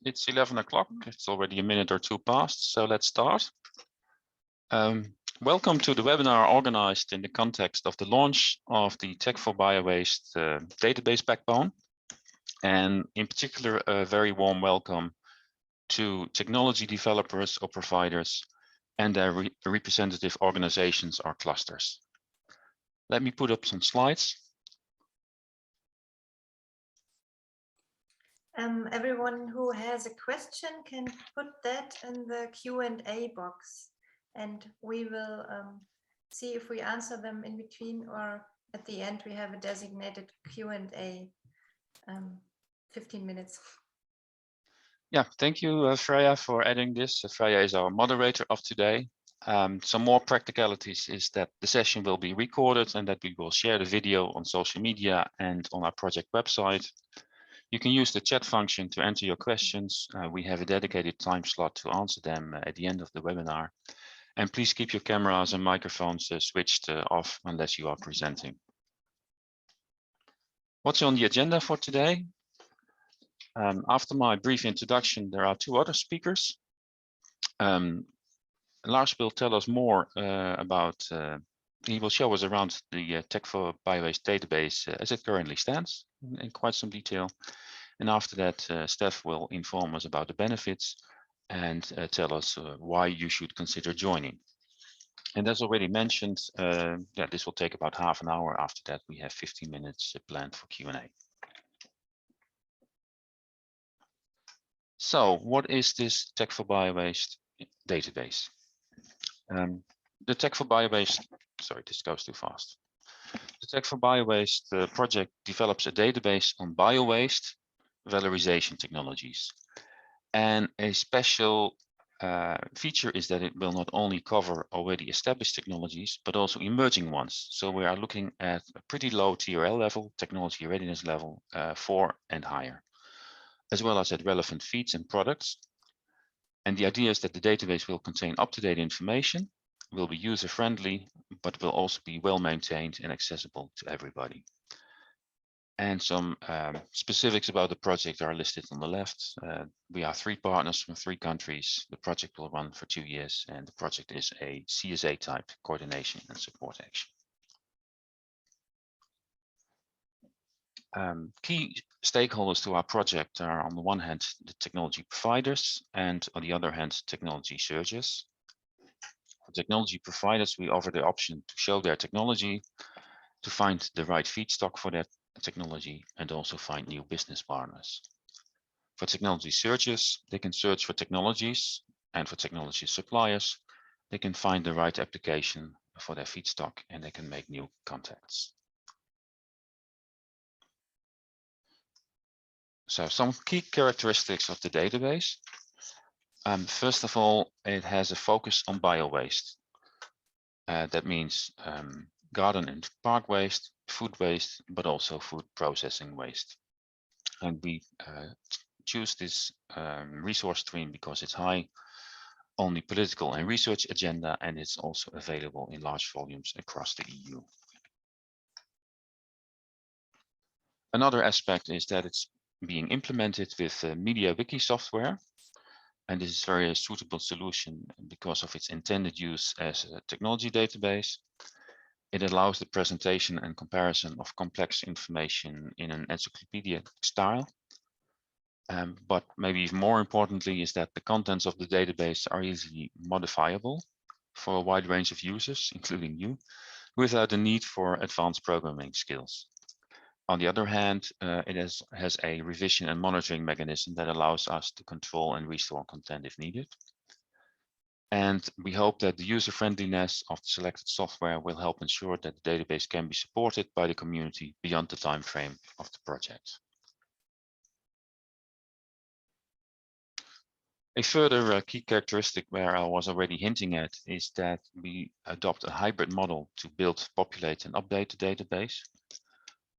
It's 11 o'clock. It's already a minute or two past, so let's start. Welcome to the webinar organized in the context of the launch of the Tech4Biowaste database backbone. And in particular, a very warm welcome to technology developers or providers and their representative organizations or clusters. Let me put up some slides. Everyone who has a question can put that in the Q&A box, and we will see if we answer them in between, or at the end we have a designated Q&A 15 minutes. Yeah, thank you, Freya, for adding this. Freya is our moderator of today. Some more practicalities is that the session will be recorded and that we will share the video on social media and on our project website. You can use the chat function to enter your questions. We have a dedicated time slot to answer them at the end of the webinar. And please keep your cameras and microphones switched off unless you are presenting. What's on the agenda for today? After my brief introduction, there are two other speakers. Lars will tell us more about, he will show us around the Tech4Biowaste Database as it currently stands in quite some detail. And after that, Steph will inform us about the benefits and tell us why you should consider joining. And as already mentioned, yeah, this will take about half an hour. After that, we have 15 minutes planned for Q&A. So what is this Tech4Biowaste database? The Tech4Biowaste, sorry, this goes too fast. The Tech4Biowaste project develops a database on biowaste valorization technologies. And a special feature is that it will not only cover already established technologies, but also emerging ones. So we are looking at a pretty low TRL level, technology readiness level 4 and higher, as well as at relevant feeds and products. And the idea is that the database will contain up-to-date information, will be user-friendly, but will also be well-maintained and accessible to everybody. And some specifics about the project are listed on the left. We are 3 partners from 3 countries. The project will run for 2 years, and the project is a CSA type coordination and support action. Key stakeholders to our project are, on the one hand, the technology providers, and on the other hand, technology searchers. For technology providers, we offer the option to show their technology, to find the right feedstock for that technology, and also find new business partners. For technology searchers, they can search for technologies, and for technology suppliers, they can find the right application for their feedstock, and they can make new contacts. So some key characteristics of the database. First of all, it has a focus on biowaste. That means garden and park waste, food waste, but also food processing waste. And we choose this resource stream because it's high on the political and research agenda, and it's also available in large volumes across the EU. Another aspect is that it's being implemented with Media Wiki software. And this is a very suitable solution because of its intended use as a technology database. It allows the presentation and comparison of complex information in an encyclopedia style. But maybe even more importantly is that the contents of the database are easily modifiable for a wide range of users, including you, without the need for advanced programming skills. On the other hand, it has a revision and monitoring mechanism that allows us to control and restore content if needed. And we hope that the user-friendliness of the selected software will help ensure that the database can be supported by the community beyond the time frame of the project. A further key characteristic where I was already hinting at is that we adopt a hybrid model to build, populate, and update the database.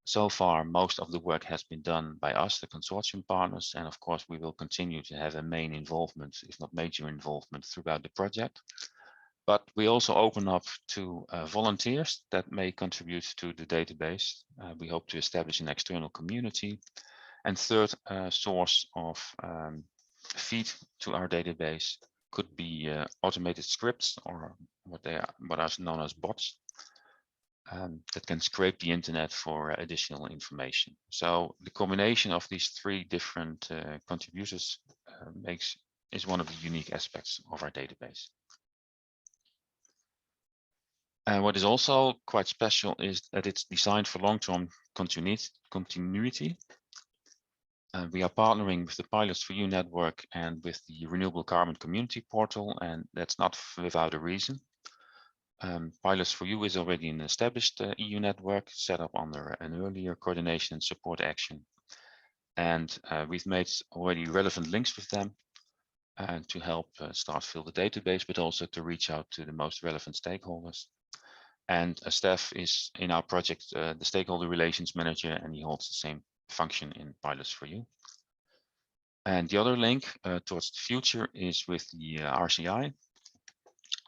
So far, most of the work has been done by us, the consortium partners, and of course, we will continue to have a main involvement, if not major involvement, throughout the project. But we also open up to volunteers that may contribute to the database. We hope to establish an external community. And third source of feed to our database could be automated scripts, or what are known as bots, that can scrape the internet for additional information. So the combination of these three different contributors is one of the unique aspects of our database. And what is also quite special is that it's designed for long-term continuity. We are partnering with the Pilots for You network and with the Renewable Carbon Community Portal, and that's not without a reason. Pilots for You is already an established EU network set up under an earlier coordination and support action. And we've made already relevant links with them to help start fill the database, but also to reach out to the most relevant stakeholders. And Steph is in our project the stakeholder relations manager, and he holds the same function in Pilots for You. And the other link towards the future is with the RCI,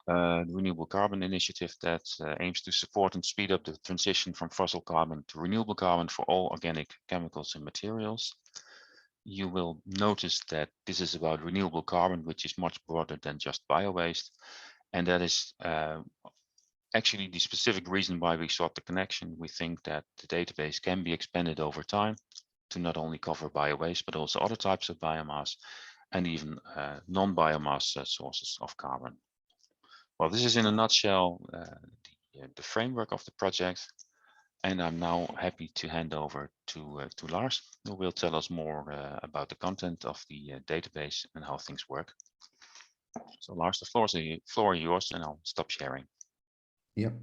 the Renewable Carbon Initiative that aims to support and speed up the transition from fossil carbon to renewable carbon for all organic chemicals and materials. You will notice that this is about renewable carbon, which is much broader than just biowaste. And that is actually the specific reason why we sought the connection. We think that the database can be expanded over time to not only cover biowaste, but also other types of biomass and even non-biomass sources of carbon. Well, this is in a nutshell the framework of the project, and I'm now happy to hand over to Lars, who will tell us more about the content of the database and how things work. So Lars, the floor is yours, and I'll stop sharing. Yep.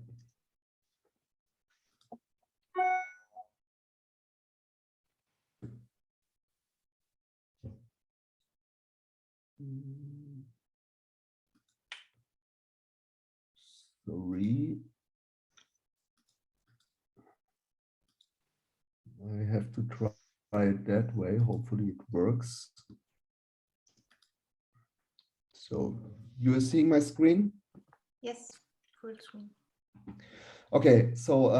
Sorry. I have to try it that way. Hopefully it works. So you are seeing my screen? Yes, full screen. Okay, so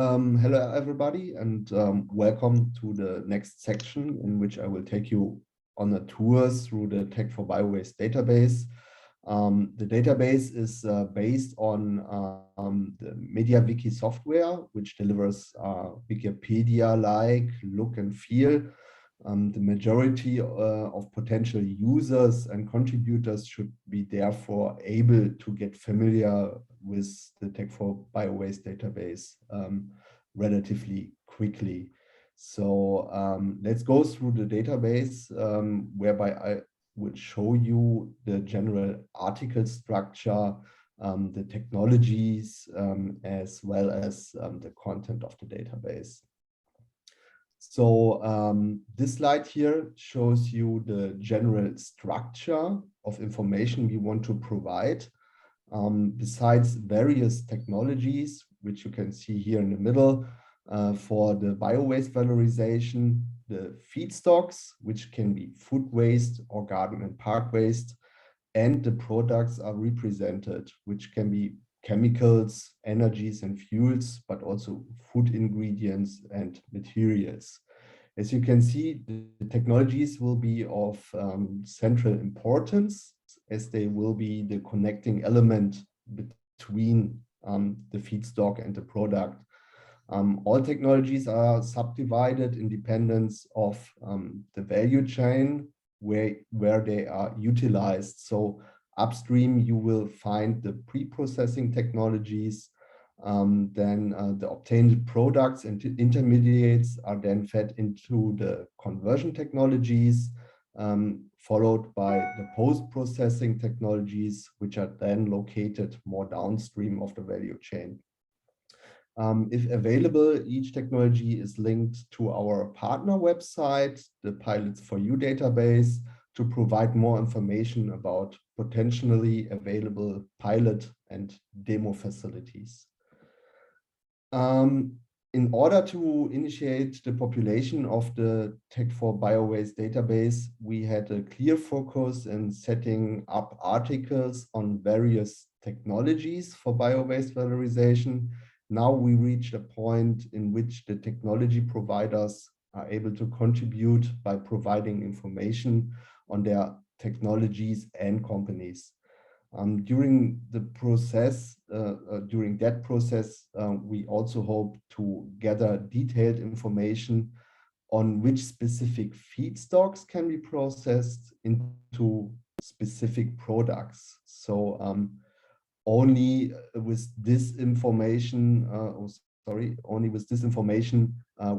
hello everybody, and welcome to the next section in which I will take you on a tour through the Tech4Biowaste database. The database is based on the MediaWiki software, which delivers Wikipedia-like look and feel. The majority of potential users and contributors should be therefore able to get familiar with the Tech4Biowaste database relatively quickly. So let's go through the database, whereby I will show you the general article structure, the technologies, as well as the content of the database. So this slide here shows you the general structure of information we want to provide. Besides various technologies, which you can see here in the middle, for the biowaste valorization, the feedstocks, which can be food waste or garden and park waste, and the products are represented, which can be chemicals, energies and fuels, but also food ingredients and materials. As you can see, the technologies will be of central importance, as they will be the connecting element between the feedstock and the product. All technologies are subdivided in dependence of the value chain where they are utilized. So upstream, you will find the pre-processing technologies. Then the obtained products and intermediates are then fed into the conversion technologies, followed by the post-processing technologies, which are then located more downstream of the value chain. If available, each technology is linked to our partner website, the Pilots for You database, to provide more information about potentially available pilot and demo facilities. In order to initiate the population of the Tech4Biowaste database, we had a clear focus in setting up articles on various technologies for biowaste valorization. Now we reached a point in which the technology providers are able to contribute by providing information on their technologies and companies. During that process, we also hope to gather detailed information on which specific feedstocks can be processed into specific products. So only with this information,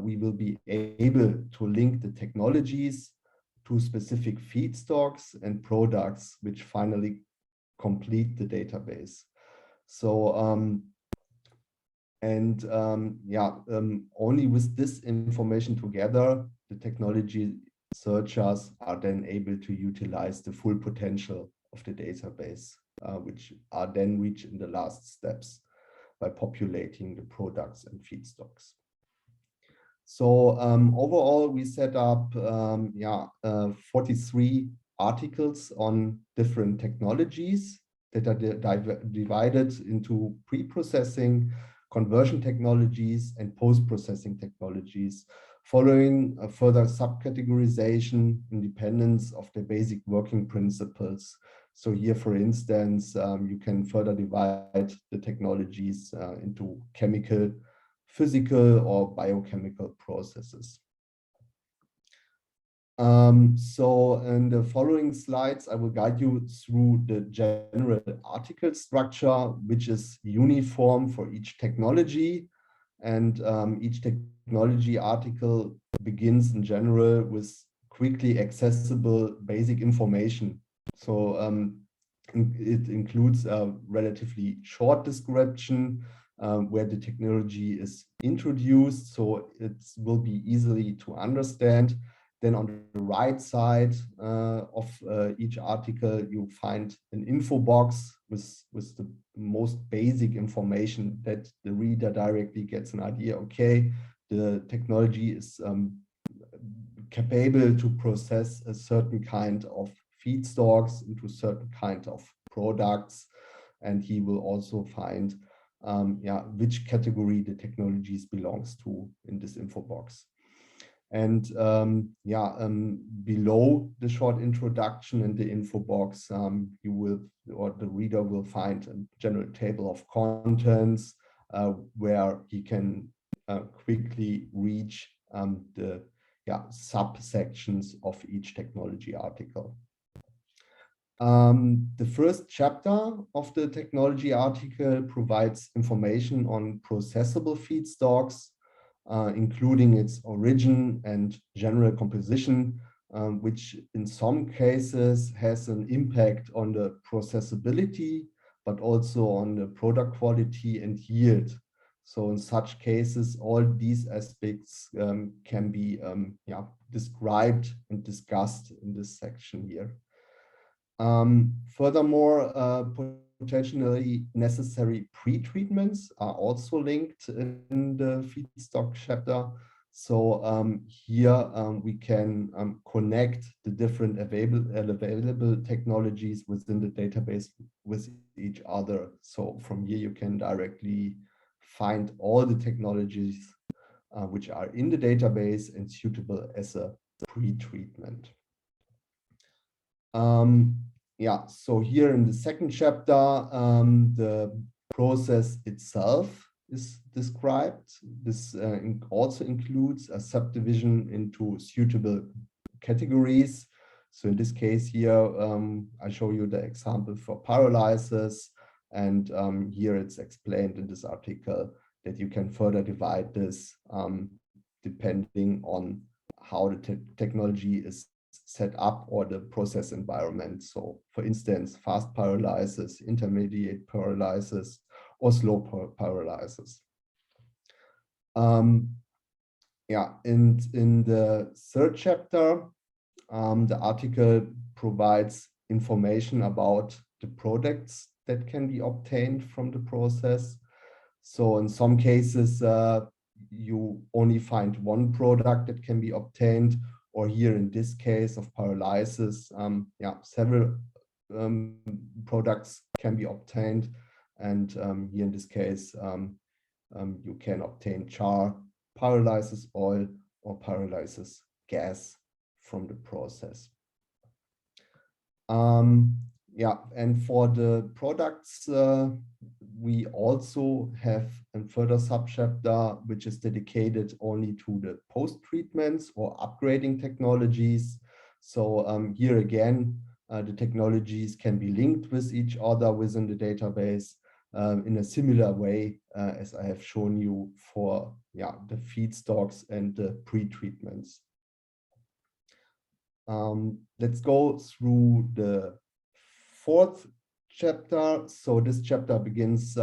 we will be able to link the technologies to specific feedstocks and products, which finally complete the database. So only with this information together, the technology searchers are then able to utilize the full potential of the database, which are then reached in the last steps by populating the products and feedstocks. So overall, we set up 43 articles on different technologies that are divided into pre-processing, conversion technologies, and post-processing technologies, following a further subcategorization independence of the basic working principles. So here, for instance, you can further divide the technologies into chemical, physical, or biochemical processes. So in the following slides, I will guide you through the general article structure, which is uniform for each technology. And each technology article begins in general with quickly accessible basic information. So it includes a relatively short description where the technology is introduced, so it will be easily to understand. Then on the right side of each article, you find an info box with the most basic information that the reader directly gets an idea. Okay, the technology is capable to process a certain kind of feedstocks into certain kind of products, and he will also find which category the technologies belongs to in this info box. And below the short introduction in the info box, you will, or the reader will find a general table of contents where he can quickly reach the subsections of each technology article. The first chapter of the technology article provides information on processable feedstocks, including its origin and general composition, which in some cases has an impact on the processability, but also on the product quality and yield. So in such cases, all these aspects can be described and discussed in this section here. Furthermore, potentially necessary pretreatments are also linked in the feedstock chapter. So here we can connect the different available technologies within the database with each other. So from here you can directly find all the technologies which are in the database and suitable as a pretreatment. So here in the second chapter, the process itself is described. This also includes a subdivision into suitable categories. So in this case here, I show you the example for pyrolysis, and here it's explained in this article that you can further divide this depending on how the technology is set up or the process environment. So for instance, fast pyrolysis, intermediate pyrolysis, or slow pyrolysis. And in the third chapter, the article provides information about the products that can be obtained from the process. So in some cases, you only find one product that can be obtained, or here in this case of pyrolysis, several products can be obtained. And here in this case, you can obtain char, pyrolysis oil, or pyrolysis gas from the process. Yeah, and for the products, we also have a further subchapter which is dedicated only to the post-treatments or upgrading technologies. So here again, the technologies can be linked with each other within the database in a similar way as I have shown you for the feedstocks and the pretreatments. Let's go through the fourth chapter. So this chapter begins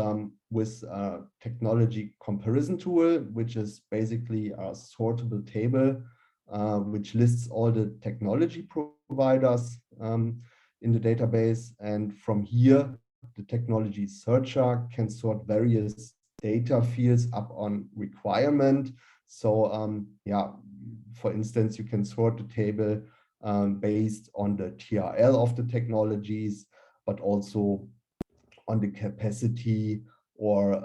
with a technology comparison tool, which is basically a sortable table, which lists all the technology providers in the database. And from here, the technology searcher can sort various data fields up on requirement. So for instance, you can sort the table based on the TRL of the technologies, but also on the capacity or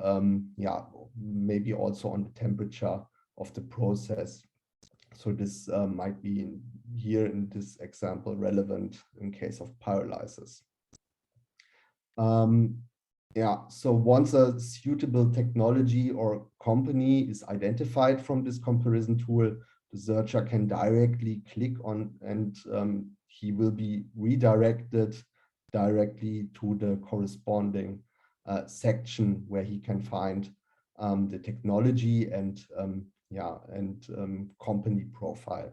maybe also on the temperature of the process. So this might be here in this example relevant in case of pyrolysis. So once a suitable technology or company is identified from this comparison tool, the searcher can directly click on and he will be redirected directly to the corresponding section where he can find the technology and company profile.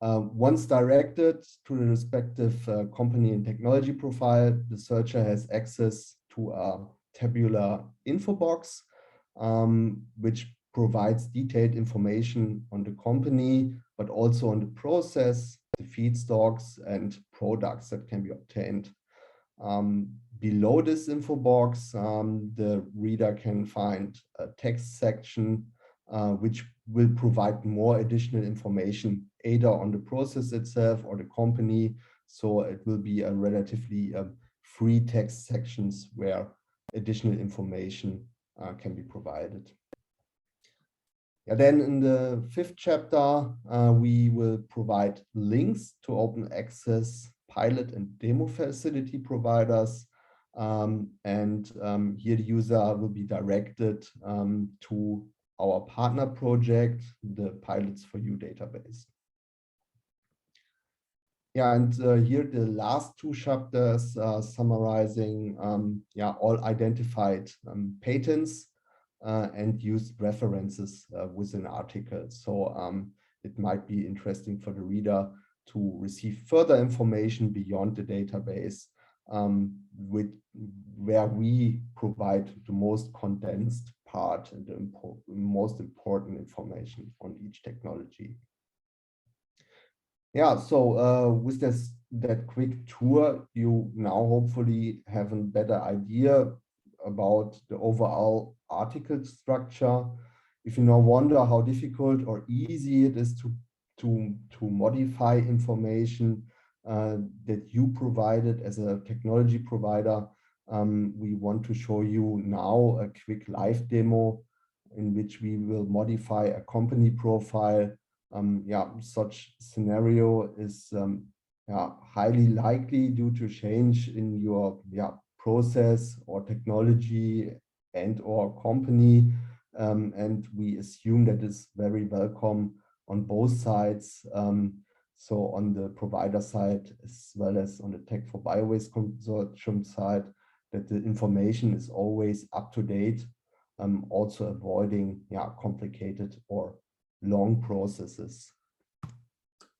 Once directed to the respective company and technology profile, the searcher has access to a tabular info box, which provides detailed information on the company, but also on the process, the feedstocks, and products that can be obtained. Below this info box, the reader can find a text section which will provide more additional information either on the process itself or the company. So it will be a relatively free text sections where additional information can be provided. Then in the fifth chapter, we will provide links to open access pilot and demo facility providers. Here the user will be directed to our partner project, the Pilots for You database. Here the last two chapters summarizing all identified patents and used references within articles. So it might be interesting for the reader to receive further information beyond the database, where we provide the most condensed part and the most important information on each technology. So with that quick tour, you now hopefully have a better idea about the overall article structure. If you now wonder how difficult or easy it is to modify information that you provided as a technology provider, we want to show you now a quick live demo in which we will modify a company profile. Such scenario is highly likely due to change in your process or technology and or company, and we assume that is very welcome on both sides. So on the provider side as well as on the Tech4Biowaste consortium side, that the information is always up to date, also avoiding complicated or long processes.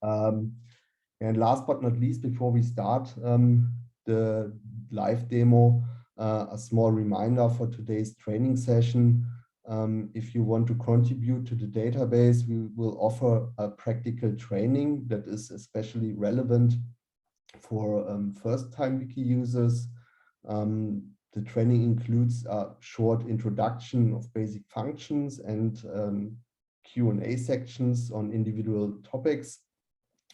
And last but not least, before we start the live demo, a small reminder for today's training session. If you want to contribute to the database, we will offer a practical training that is especially relevant for first-time Wiki users. The training includes a short introduction of basic functions and Q&A sections on individual topics.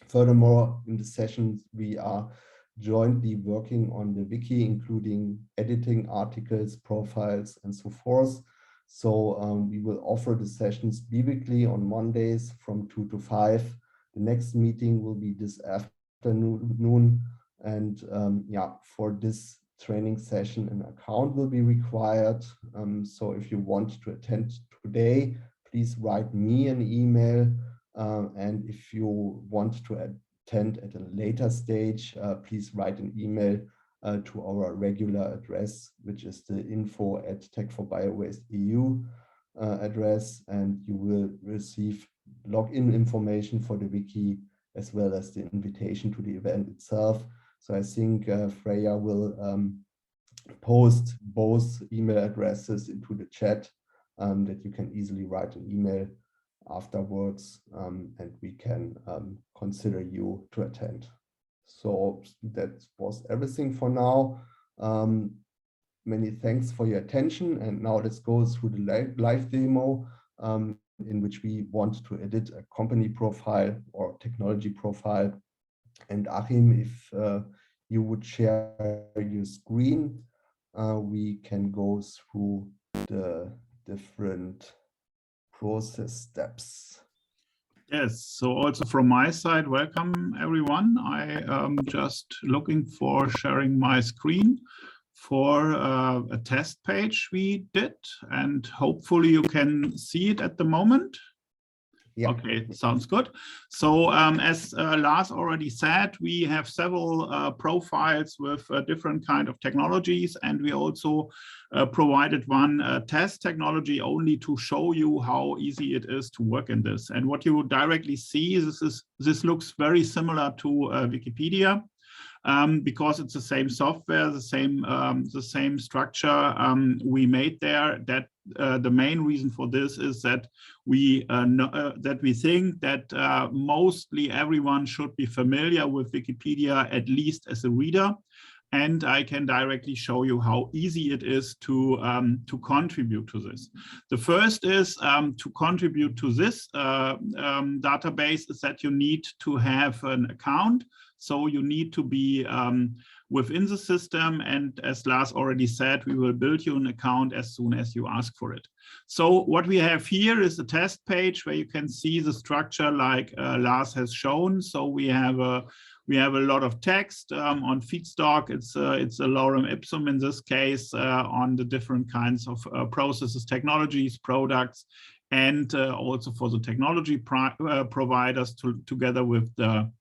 Furthermore, in the sessions, we are jointly working on the wiki, including editing articles, profiles, and so forth. So we will offer the sessions bi-weekly on Mondays from 2 to 5. The next meeting will be this afternoon afternoon. And yeah, for this training session, an account will be required. So if you want to attend today, please write me an email. And if you want to attend at a later stage, please write an email to our regular address, which is the info@Tech4Biowaste.eu address, and you will receive login information for the wiki as well as the invitation to the event itself. So I think Freya will post both email addresses into the chat that you can easily write an email afterwards, and we can consider you to attend. So that was everything for now. Many thanks for your attention, and now let's go through the live demo in which we want to edit a company profile or technology profile. And Achim, if you would share your screen, we can go through the different process steps. Yes, so also from my side, welcome everyone. I am just looking for sharing my screen for a test page we did, and hopefully you can see it at the moment. Yeah. Okay, sounds good. So as Lars already said, we have several profiles with different kind of technologies, and we also provided one test technology only to show you how easy it is to work in this. And what you would directly see is this looks very similar to Wikipedia. Because it's the same software, the same structure we made there. That the main reason for this is that we think that mostly everyone should be familiar with Wikipedia, at least as a reader. And I can directly show you how easy it is to contribute to this. The first is to contribute to this database is that you need to have an account. So you need to be within the system. And as Lars already said, we will build you an account as soon as you ask for it. So what we have here is a test page where you can see the structure like Lars has shown. So we have a lot of text on feedstock. It's a lorem ipsum in this case on the different kinds of processes, technologies, products, and also for the technology providers together with the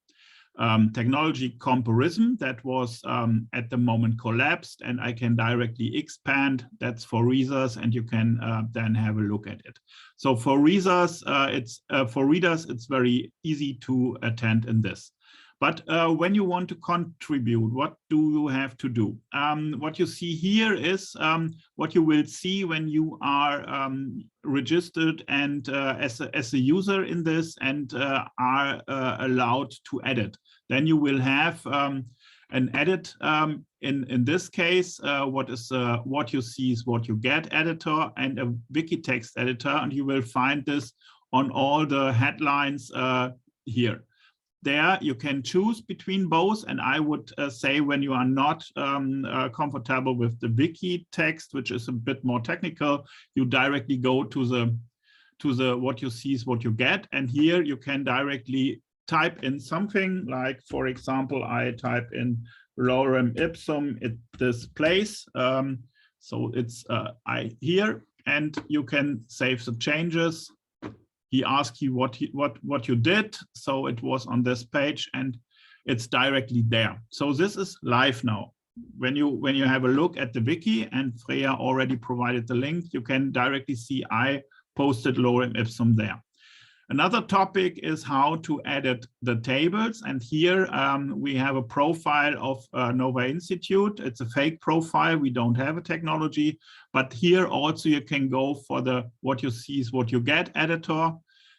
technology comparison that was at the moment collapsed, and I can directly expand. That's for readers, and you can then have a look at it. So for readers, it's very easy to attend in this. But when you want to contribute, what do you have to do? What you see here is what you will see when you are registered and as a user in this and are allowed to edit. Then you will have an edit. In this case, what you see is what you get editor and a wiki text editor, and you will find this on all the headlines here. There you can choose between both, and I would say when you are not comfortable with the wiki text, which is a bit more technical, you directly go to the what you see is what you get, and here you can directly type in something like, for example, I type in lorem ipsum at this place, so it's here, and you can save the changes. He asks you what you did, so it was on this page and it's directly there. So this is live now. When you have a look at the wiki, and Freya already provided the link, you can directly see I posted lorem ipsum there. Another topic is how to edit the tables, and here we have a profile of nova-Institut. It's a fake profile. We don't have a technology, but here also you can go for the what you see is what you get editor,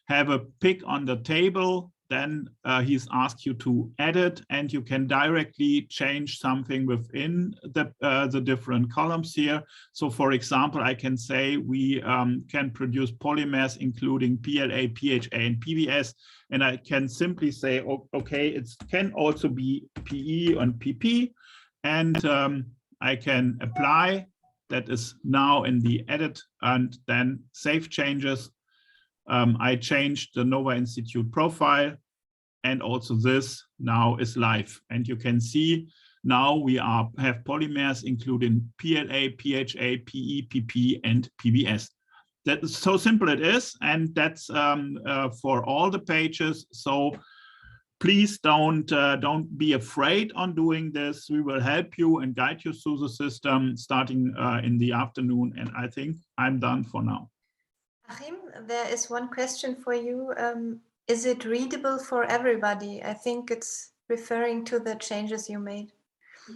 have a pick on the table, then he's asked you to edit, and you can directly change something within the different columns here. So for example, I can say we can produce polymers including PLA, PHA, and PBS, and I can simply say, okay, it can also be PE and PP, and I can apply. That is now in the edit, and then save changes. I changed the nova-Institut profile, and also this now is live. And you can see now we have polymers including PLA, PHA, PE, PP, and PBS. That's so simple it is, and that's for all the pages. So please don't be afraid on doing this. We will help you and guide you through the system starting in the afternoon. And I think I'm done for now. Achim, there is one question for you. Is it readable for everybody? I think it's referring to the changes you made.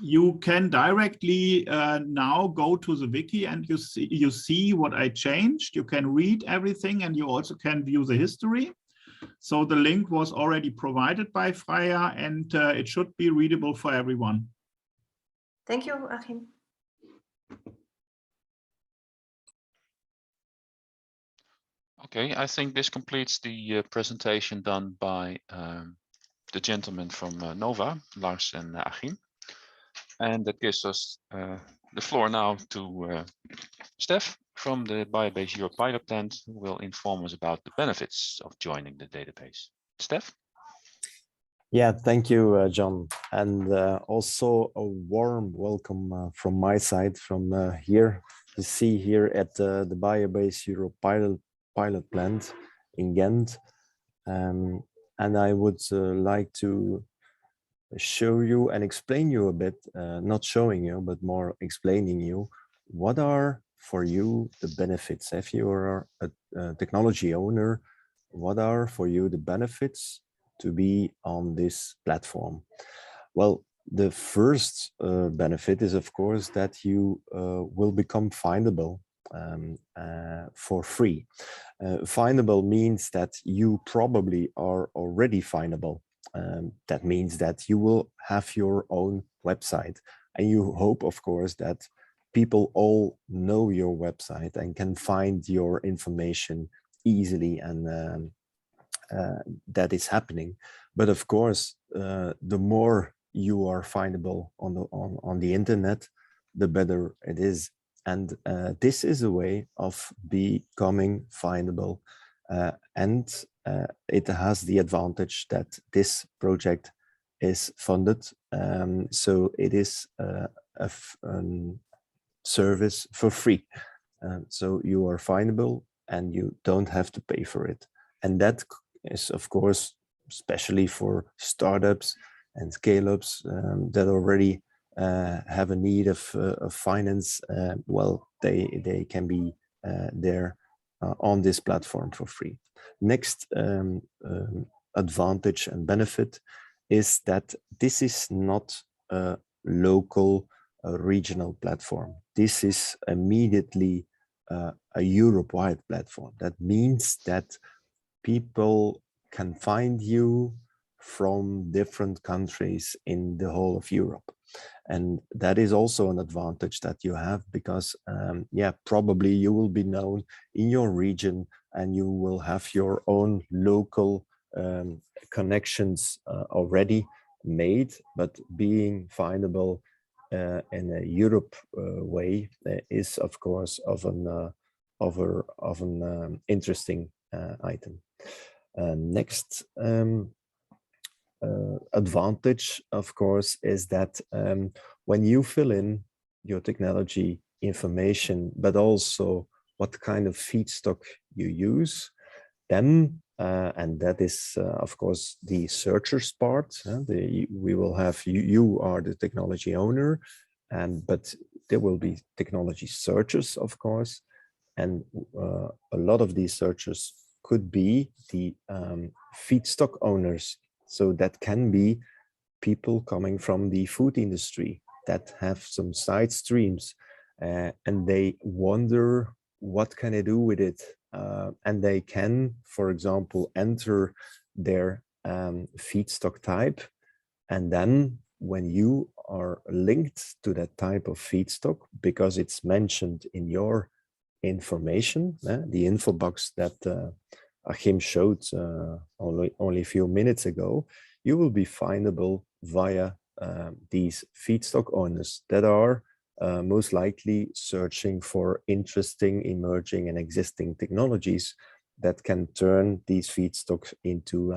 You can directly now go to the wiki and you see what I changed. You can read everything and you also can view the history. So the link was already provided by Freya and it should be readable for everyone. Thank you, Achim. Okay, I think this completes the presentation done by the gentlemen from Nova, Lars and Achim. And that gives us the floor now to Steph from the Biowaste Europe pilot plant, who will inform us about the benefits of joining the database. Steph? Yeah, thank you, John. And also a warm welcome from my side from here. You see here at the Biowaste Europe pilot plant in Ghent. And I would like to show you and explain you a bit, not showing you, but more explaining you what are for you the benefits. If you are a technology owner, what are for you the benefits to be on this platform? Well, the first benefit is, of course, that you will become findable for free. Findable means that you probably are already findable. That means that you will have your own website, and you hope, of course, that people all know your website and can find your information easily, and that is happening. But of course, the more you are findable on the internet, the better it is. And this is a way of becoming findable, and it has the advantage that this project is funded. So it is a service for free. So you are findable and you don't have to pay for it. And that is, of course, especially for startups and scale-ups that already have a need of finance. Well, they can be there on this platform for free. Next advantage and benefit is that this is not a local regional platform. This is immediately a Europe-wide platform. That means that people can find you from different countries in the whole of Europe. And that is also an advantage that you have, because yeah, probably you will be known in your region and you will have your own local connections already made, but being findable in a Europe way is, of course, of an interesting item. Next advantage, of course, is that when you fill in your technology information, but also what kind of feedstock you use, then and that is, of course, the searchers part. We will have you are the technology owner, but there will be technology searchers, of course, and a lot of these searchers could be the feedstock owners. So that can be people coming from the food industry that have some side streams and they wonder what can I do with it, and they can, for example, enter their feedstock type, and then when you are linked to that type of feedstock because it's mentioned in your information, the info box that Achim showed only a few minutes ago, you will be findable via these feedstock owners that are most likely searching for interesting, emerging and existing technologies that can turn these feedstocks into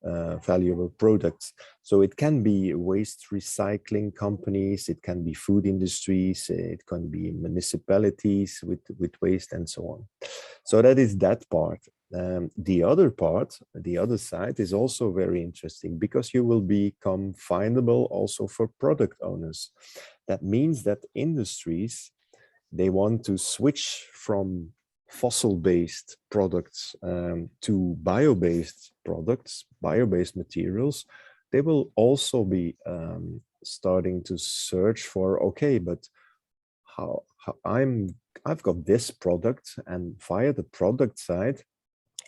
valuable products. So it can be waste recycling companies, it can be food industries, it can be municipalities with waste and so on. So that is that part. The other part, the other side is also very interesting because you will become findable also for product owners. That means that industries, they want to switch from fossil-based products to bio-based products, bio-based materials. They will also be starting to search for, okay, but how I've got this product, and via the product side,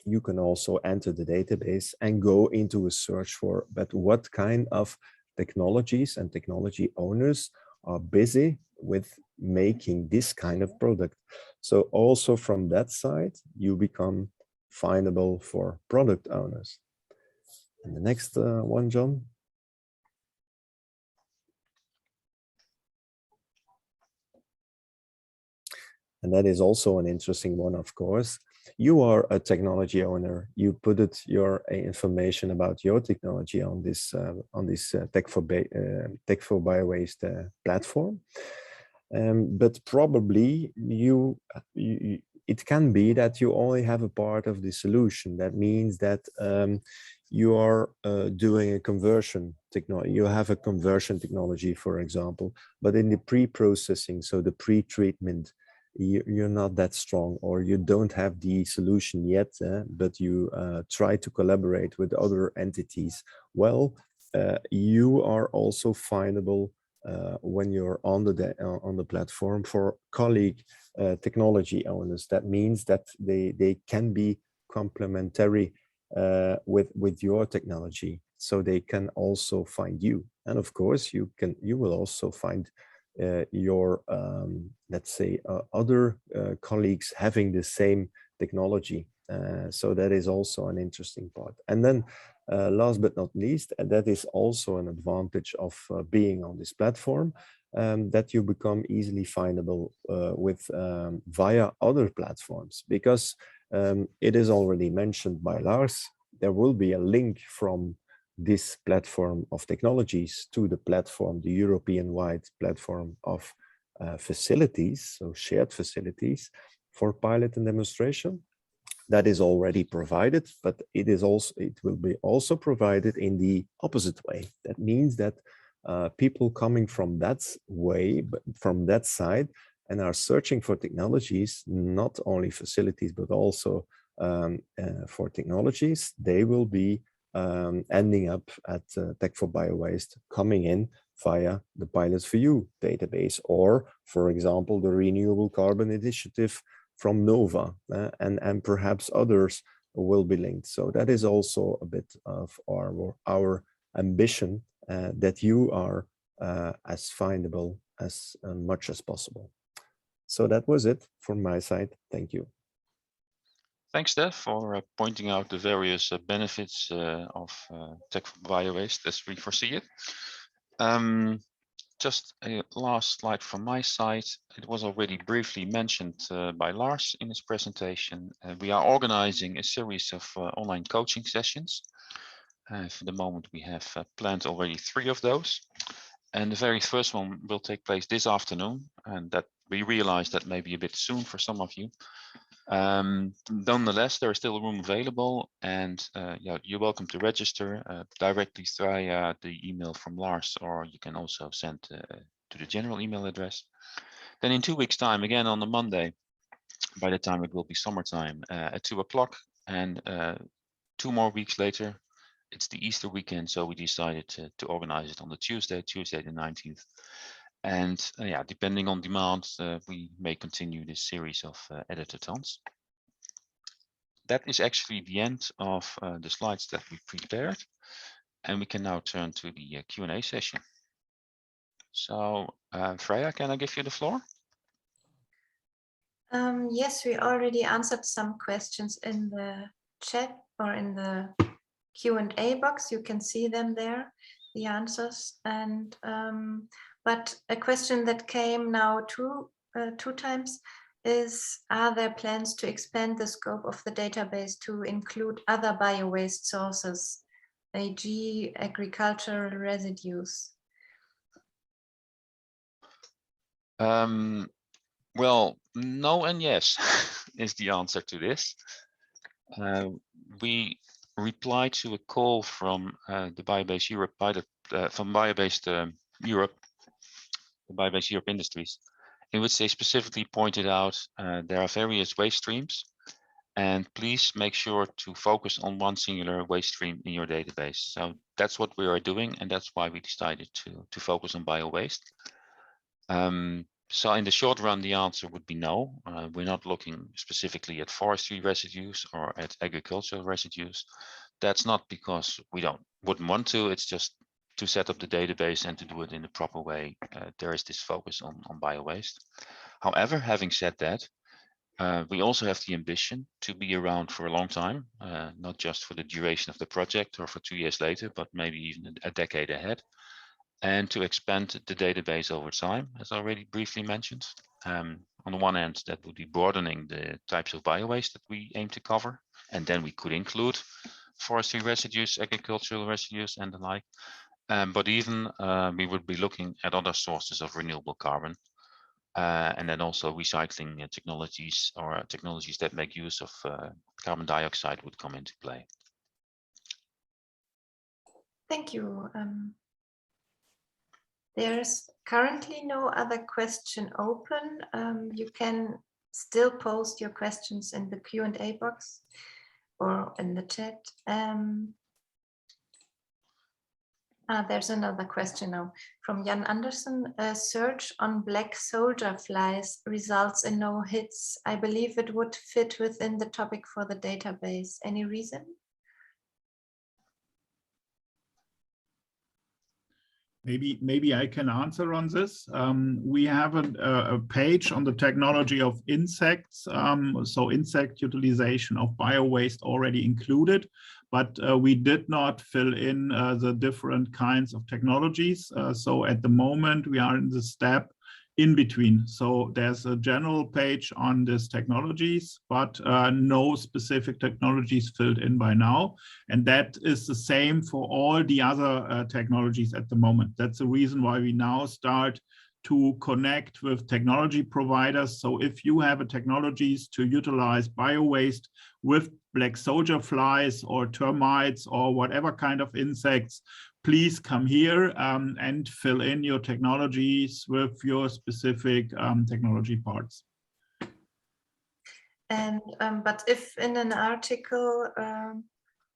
you can also enter the database and go into a search for, but what kind of technologies and technology owners are busy with making this kind of product. So also from that side, you become findable for product owners. And the next one, John. And that is also an interesting one, of course. You are a technology owner. You put your information about your technology on this Tech4Biowaste platform. But probably it can be that you only have a part of the solution. That means that you are doing a conversion technology. You have a conversion technology, for example, but in the pre-processing, so the pre-treatment, you're not that strong, or you don't have the solution yet, but you try to collaborate with other entities. Well, you are also findable when you're on the platform for colleague technology owners. That means that they can be complementary with your technology, so they can also find you. And of course, you will also find your let's say other colleagues having the same technology. So that is also an interesting part. And then last but not least, and that is also an advantage of being on this platform, that you become easily findable with via other platforms, because it is already mentioned by Lars, there will be a link from this platform of technologies to the platform, the European-wide platform of facilities, so shared facilities for pilot and demonstration. That is already provided, but it will be also provided in the opposite way. That means that people coming from that way, from that side, and are searching for technologies, not only facilities, but also for technologies, they will be ending up at Tech4Biowaste, coming in via the Pilots for You database, or, for example, the Renewable Carbon Initiative from Nova, and perhaps others will be linked. So that is also a bit of our ambition, that you are as findable as much as possible. So that was it from my side. Thank you. Thanks, Steph, for pointing out the various benefits of Tech4Biowaste as we foresee it. Just a last slide from my side. It was already briefly mentioned by Lars in his presentation. We are organizing a series of online coaching sessions. For the moment, we have planned already 3 of those. And the very first one will take place this afternoon, and that we realize that may be a bit soon for some of you. Nonetheless, there is still room available, and yeah, you're welcome to register directly via the email from Lars, or you can also send to the general email address. Then in 2 weeks' time, again on the Monday, by the time it will be summertime, at 2 o'clock, and 2 more weeks later, it's the Easter weekend, so we decided to organize it on the Tuesday the 19th. And yeah, depending on demand, we may continue this series of editathons. That is actually the end of the slides that we prepared, and we can now turn to the Q&A session. So Freya, can I give you the floor? Yes, we already answered some questions in the chat or in the Q&A box. You can see them there, the answers. And but a question that came now two times is, are there plans to expand the scope of the database to include other bio-waste sources e.g. agricultural residues? Well, no and yes is the answer to this. We replied to a call from the Biowaste Europe pilot from Biowaste Europe, the Biowaste Europe Industries, in which they specifically pointed out there are various waste streams, and please make sure to focus on one singular waste stream in your database. So that's what we are doing, and that's why we decided to focus on biowaste. So in the short run, the answer would be no. We're not looking specifically at forestry residues or at agricultural residues. That's not because we wouldn't want to. It's just to set up the database and to do it in the proper way. There is this focus on biowaste. However, having said that, we also have the ambition to be around for a long time, not just for the duration of the project or for 2 years later, but maybe even a decade ahead, and to expand the database over time, as already briefly mentioned. On the one hand, that would be broadening the types of biowaste that we aim to cover, and then we could include forestry residues, agricultural residues, and the like. But even we would be looking at other sources of renewable carbon, and then also recycling technologies or technologies that make use of carbon dioxide would come into play. Thank you. There's currently no other question open. You can still post your questions in the Q&A box or in the chat. There's another question now from Jan Anderson. A search on black soldier flies results in no hits. I believe it would fit within the topic for the database. Any reason? Maybe I can answer on this. We have a page on the technology of insects, so insect utilization of biowaste already included, but we did not fill in the different kinds of technologies. So at the moment we are in the step in between. So there's a general page on these technologies, but no specific technologies filled in by now. And that is the same for all the other technologies at the moment. That's the reason why we now start to connect with technology providers. So if you have a technologies to utilize biowaste with black soldier flies or termites or whatever kind of insects, please come here and fill in your technologies with your specific technology parts. And but if in an article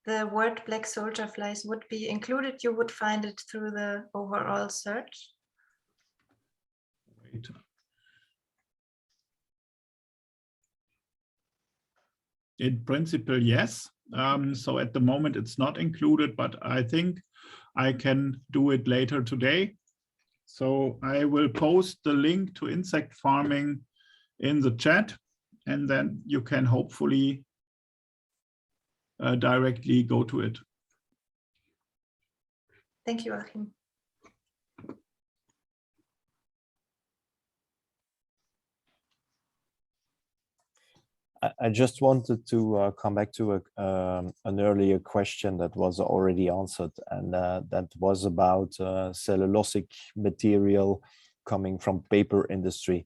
the word black soldier flies would be included, you would find it through the overall search? Wait. In principle, yes. So at the moment it's not included, but I think I can do it later today. So I will post the link to insect farming in the chat, and then you can hopefully directly go to it. Thank you, Achim. I just wanted to come back to an earlier question that was already answered, and that was about cellulosic material coming from paper industry.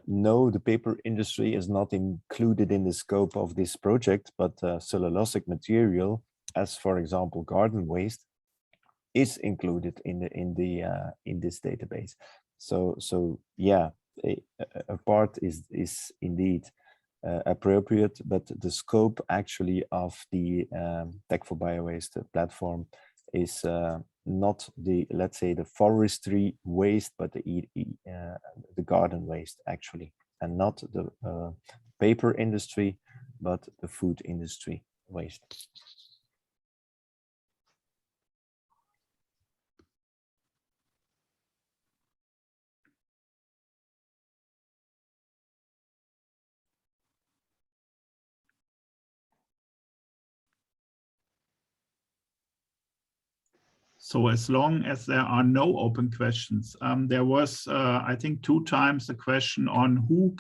No, the paper industry is not included in the scope of this project, but cellulosic material, as for example garden waste, is included in this database. So yeah, a part is indeed appropriate, but the scope actually of the Tech4Biowaste platform is not the, let's say, the forestry waste, but the garden waste actually, and not the paper industry, but the food industry waste. So as long as there are no open questions, there was, I think, 2 times the question on who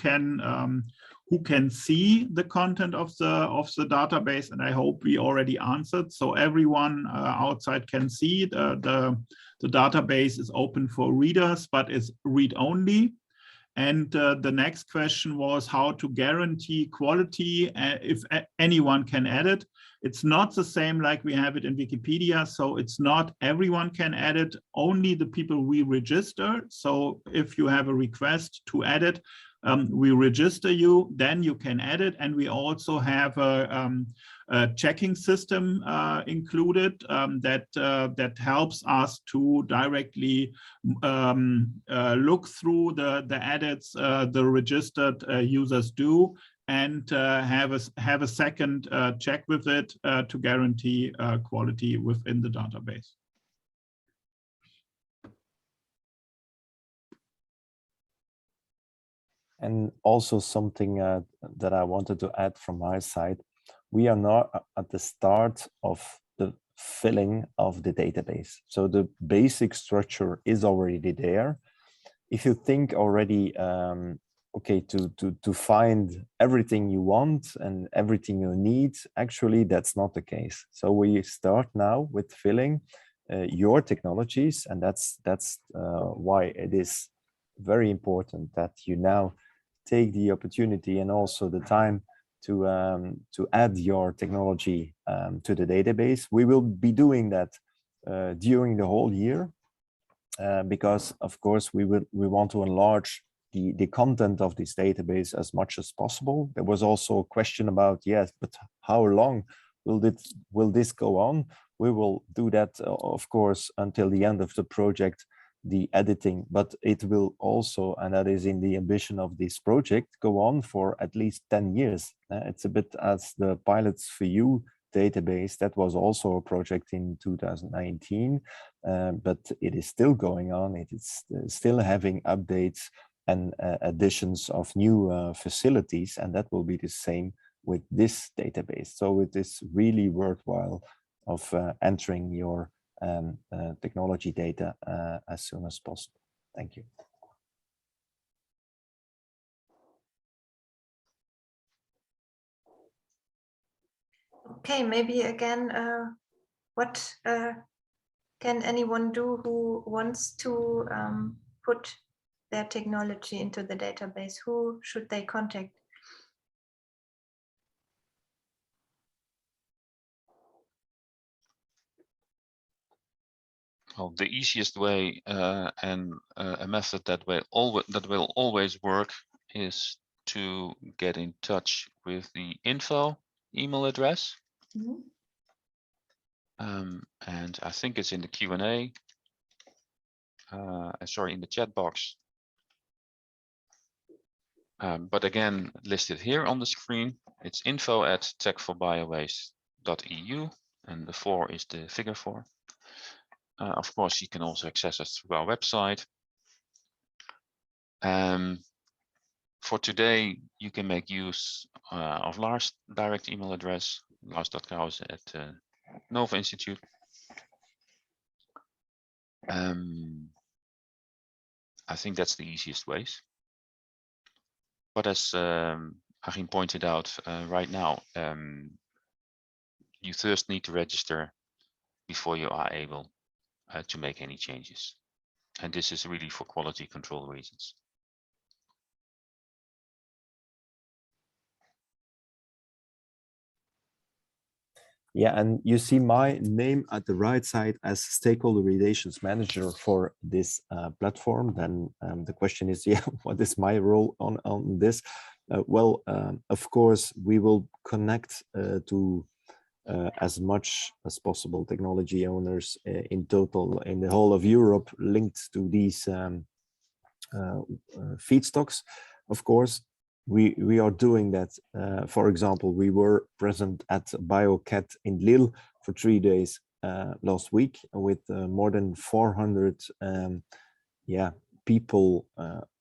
who can see the content of the database, and I hope we already answered. So everyone outside can see the database is open for readers, but it's read-only. And the next question was how to guarantee quality if anyone can edit. It's not the same like we have it in Wikipedia. So it's not everyone can edit, only the people we register. So if you have a request to edit, we register you, then you can edit. And we also have a checking system included that helps us to directly look through the edits the registered users do, and have a second check with it to guarantee quality within the database. And also something that I wanted to add from my side, we are not at the start of the filling of the database. So the basic structure is already there. If you think already, okay, to find everything you want and everything you need, actually that's not the case. So we start now with filling your technologies, and that's why it is very important that you now take the opportunity and also the time to add your technology to the database. We will be doing that during the whole year because, of course, we want to enlarge the content of this database as much as possible. There was also a question about, yes, but how long will this go on? We will do that, of course, until the end of the project, the editing, but it will also, and that is in the ambition of this project, go on for at least 10 years. It's a bit as the Pilots for You database, that was also a project in 2019, but it is still going on. It is still having updates and additions of new facilities, and that will be the same with this database. So it is really worthwhile of entering your technology data as soon as possible. Thank you. Okay, maybe again, what can anyone do who wants to put their technology into the database? Who should they contact? Well, the easiest way and a method that will always work is to get in touch with the info email address. Mm-hmm. And I think it's in the Q&A. Sorry, in the chat box. But again, listed here on the screen, it's info@tech4Biowaste.eu, and the 4 is the figure 4. Of course, you can also access us through our website. For today, you can make use of Lars' direct email address, lars.krause@nova-Institut. I think that's the easiest ways. But as Achim pointed out right now, you first need to register before you are able to make any changes. And this is really for quality control reasons. Yeah, and you see my name at the right side as Stakeholder Relations Manager for this platform. Then the question is, yeah, what is my role on this? Well, of course, we will connect to as much as possible technology owners in total in the whole of Europe linked to these feedstocks. Of course, we are doing that. For example, we were present at BioCat in Lille for 3 days last week with more than 400 people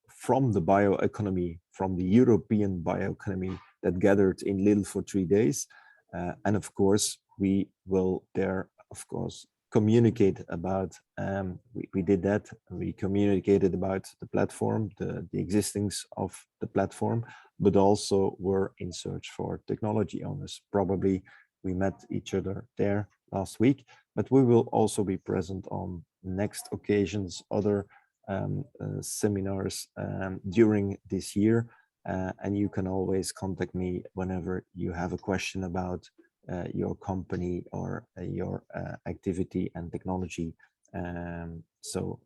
from the bioeconomy, from the European bioeconomy that gathered in Lille for 3 days. And of course, we will there, of course, communicate about, we did that. We communicated about the platform, the existence of the platform, but also were in search for technology owners. Probably we met each other there last week, but we will also be present on next occasions, other seminars during this year. And you can always contact me whenever you have a question about your company or your activity and technology. So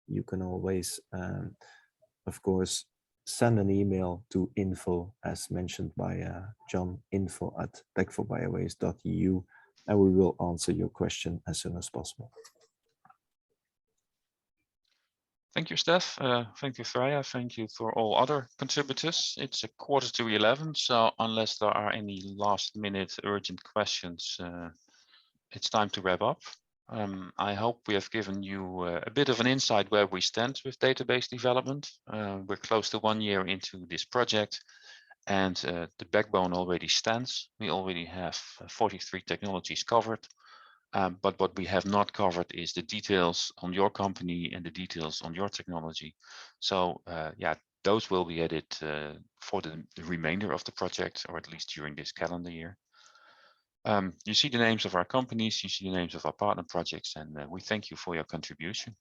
you can always, of course, send an email to info, as mentioned by John, info@tech4biowaste.eu, and we will answer your question as soon as possible. Thank you, Steph. Thank you, Freya. Thank you for all other contributors. It's a 11:15, so unless there are any last-minute urgent questions, it's time to wrap up. I hope we have given you a bit of an insight where we stand with database development. We're close to 1 year into this project, and the backbone already stands. We already have 43 technologies covered. But what we have not covered is the details on your company and the details on your technology. So yeah, those will be added for the remainder of the project, or at least during this calendar year. You see the names of our companies, you see the names of our partner projects, and we thank you for your contribution.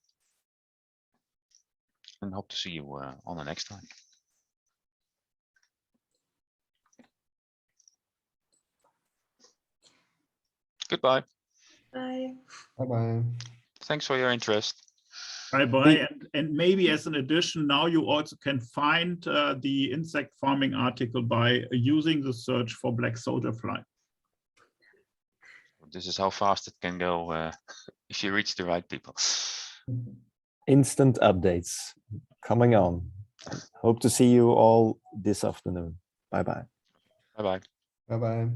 And hope to see you on the next time. Goodbye. Bye. Bye-bye. Thanks for your interest. Bye-bye. And maybe as an addition, now you also can find the insect farming article by using the search for black soldier fly. This is how fast it can go if you reach the right people. Instant updates coming on. Hope to see you all this afternoon. Bye-bye. Bye-bye. Bye-bye.